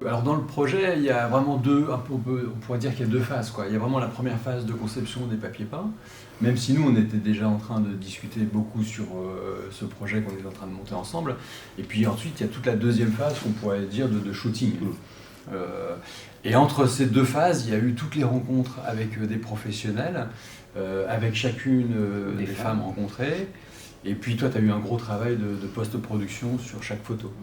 Alors dans le projet, il y a vraiment on pourrait dire qu'il y a deux phases, quoi. Il y a vraiment la première phase de conception des papiers peints, même si nous on était déjà en train de discuter beaucoup sur ce projet qu'on est en train de monter ensemble. Et puis ensuite il y a toute la deuxième phase qu'on pourrait dire de shooting. Et entre ces deux phases, il y a eu toutes les rencontres avec des professionnels, avec chacune des femmes rencontrées. Et puis toi, tu as eu un gros travail de post-production sur chaque photo.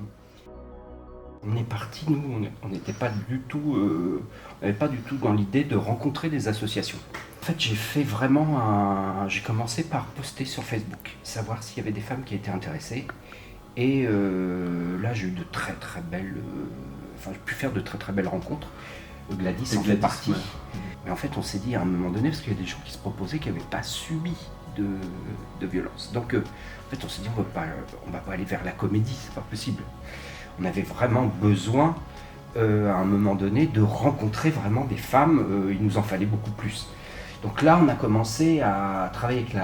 On est parti, nous, on n'était pas du tout, on n'avait pas du tout dans l'idée de rencontrer des associations. En fait, j'ai commencé par poster sur Facebook, savoir s'il y avait des femmes qui étaient intéressées. Et là, j'ai eu de très très belles, j'ai pu faire de très très belles rencontres. Gladys en fait partie. Ouais. Mais en fait, on s'est dit à un moment donné, parce qu'il y a des gens qui se proposaient qui n'avaient pas subi de violence. Donc, en fait, on s'est dit, on va pas aller vers la comédie, c'est pas possible. On avait vraiment besoin, à un moment donné, de rencontrer vraiment des femmes. Il nous en fallait beaucoup plus. Donc là, on a commencé à travailler avec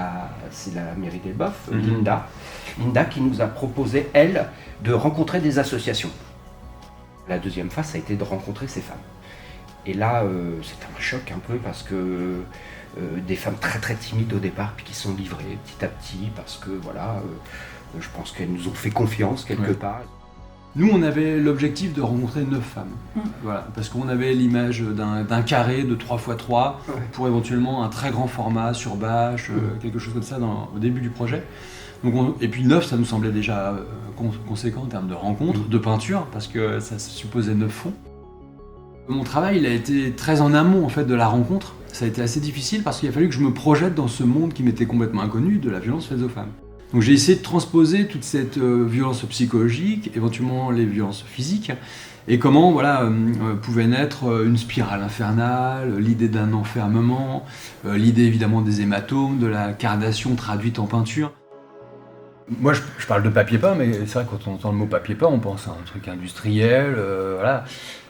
c'est la mairie d'Elbeuf, Linda, qui nous a proposé, elle, de rencontrer des associations. La deuxième phase, ça a été de rencontrer ces femmes. Et là, c'était un choc un peu parce que des femmes très très timides au départ, puis qui sont livrées petit à petit, parce que voilà, je pense qu'elles nous ont fait confiance quelque part. Nous, on avait l'objectif de rencontrer 9 femmes, voilà, parce qu'on avait l'image d'un carré de 3x3 pour éventuellement un très grand format sur bâche, quelque chose comme ça au début du projet. Donc et puis 9, ça nous semblait déjà conséquent en termes de rencontres, de peinture, parce que ça supposait 9 fonds. Mon travail, il a été très en amont en fait, de la rencontre. Ça a été assez difficile parce qu'il a fallu que je me projette dans ce monde qui m'était complètement inconnu de la violence faite aux femmes. Donc j'ai essayé de transposer toute cette violence psychologique, éventuellement les violences physiques, et comment pouvait naître une spirale infernale, l'idée d'un enfermement, l'idée évidemment des hématomes, de la cardation traduite en peinture. Moi je parle de papier peint, mais c'est vrai que quand on entend le mot papier peint, on pense à un truc industriel, voilà.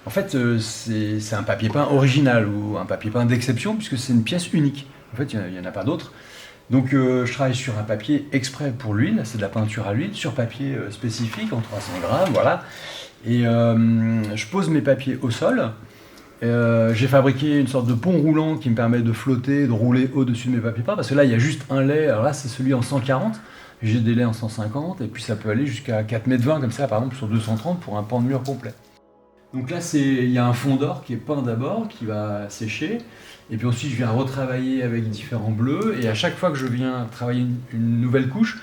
En fait, c'est un papier peint original ou un papier peint d'exception puisque c'est une pièce unique. En fait, il n'y en a pas d'autres. Donc je travaille sur un papier exprès pour l'huile, c'est de la peinture à l'huile, sur papier spécifique en 300 grammes, voilà. Et je pose mes papiers au sol. J'ai fabriqué une sorte de pont roulant qui me permet de flotter, de rouler au-dessus de mes papiers peints, parce que là il y a juste un lait, alors là c'est celui en 140, j'ai des laits en 150, et puis ça peut aller jusqu'à 4,20 m comme ça, par exemple sur 230 pour un pan de mur complet. Donc là, il y a un fond d'or qui est peint d'abord, qui va sécher. Et puis ensuite, je viens retravailler avec différents bleus. Et à chaque fois que je viens travailler une nouvelle couche,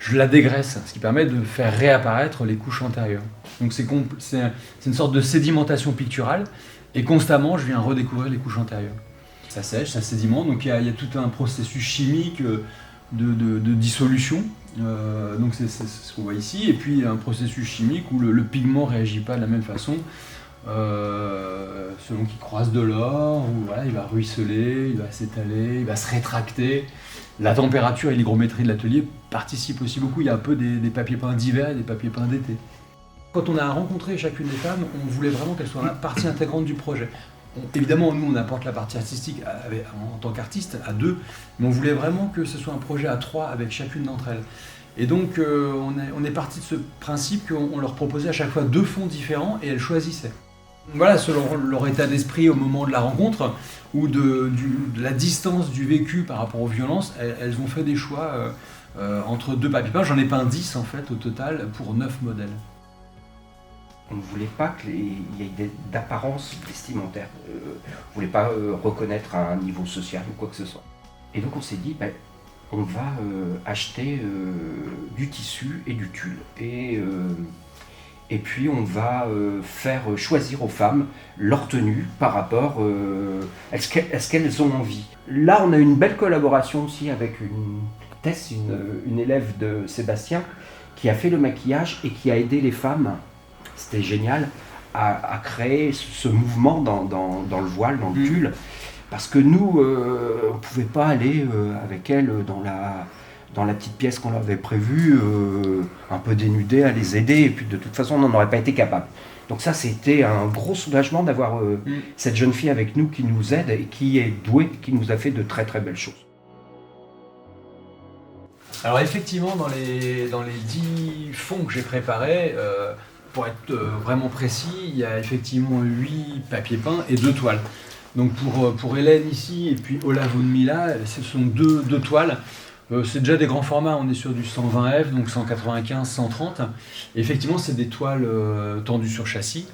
je la dégraisse, ce qui permet de faire réapparaître les couches antérieures. Donc c'est une sorte de sédimentation picturale. Et constamment, je viens redécouvrir les couches antérieures. Ça sèche, ça sédimente. Donc il y a tout un processus chimique de dissolution. Donc c'est ce qu'on voit ici. Et puis un processus chimique où le pigment ne réagit pas de la même façon. Selon qu'il croise de l'or, il va ruisseler, il va s'étaler, il va se rétracter. La température et l'hygrométrie de l'atelier participent aussi beaucoup. Il y a un peu des papiers peints d'hiver et des papiers peints d'été. Quand on a rencontré chacune des femmes, on voulait vraiment qu'elles soient partie intégrante du projet. Évidemment, nous, on apporte la partie artistique en tant qu'artiste à 2, mais on voulait vraiment que ce soit un projet à 3 avec chacune d'entre elles. Et donc, on est parti de ce principe qu'on leur proposait à chaque fois 2 fonds différents et elles choisissaient. Voilà, selon leur état d'esprit au moment de la rencontre ou de la distance du vécu par rapport aux violences, elles ont fait des choix entre 2 papiers peints. J'en ai peint 10 en fait au total pour 9 modèles. On ne voulait pas qu'il y ait d'apparence vestimentaire. On ne voulait pas reconnaître un niveau social ou quoi que ce soit. Et donc on s'est dit, on va acheter du tissu et du tulle. Et puis on va faire choisir aux femmes leur tenue par rapport à ce qu'elles ont envie. Là, on a une belle collaboration aussi avec Tess, une élève de Sébastien, qui a fait le maquillage et qui a aidé les femmes. C'était génial à créer ce mouvement dans le voile, dans le tulle, parce que nous, on ne pouvait pas aller avec elles dans la petite pièce qu'on avait prévue, un peu dénudée, à les aider, et puis de toute façon, on n'en aurait pas été capable. Donc ça, c'était un gros soulagement d'avoir cette jeune fille avec nous qui nous aide et qui est douée, qui nous a fait de très très belles choses. Alors effectivement, dans les 10 fonds que j'ai préparés, pour être vraiment précis, il y a effectivement 8 papiers peints et 2 toiles. Donc pour Hélène ici et puis Olavo de Mila, ce sont deux toiles. C'est déjà des grands formats, on est sur du 120F, donc 195, 130. Et effectivement, c'est des toiles tendues sur châssis.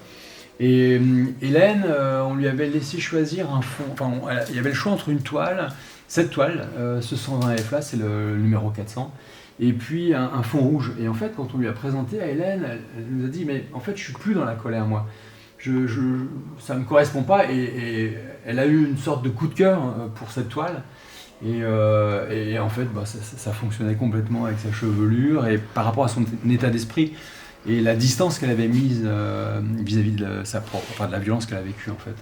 Et Hélène, on lui avait laissé choisir un fond. Enfin, il y avait le choix entre une toile, cette toile, ce 120F là, c'est le numéro 400, et puis un fond rouge. Et en fait, quand on lui a présenté à Hélène, elle nous a dit, mais en fait, je suis plus dans la colère, moi. Ça ne me correspond pas. Et elle a eu une sorte de coup de cœur pour cette toile. Et en fait, ça fonctionnait complètement avec sa chevelure et par rapport à son état d'esprit et la distance qu'elle avait mise vis-à-vis de sa propre, enfin de la violence qu'elle a vécue en fait.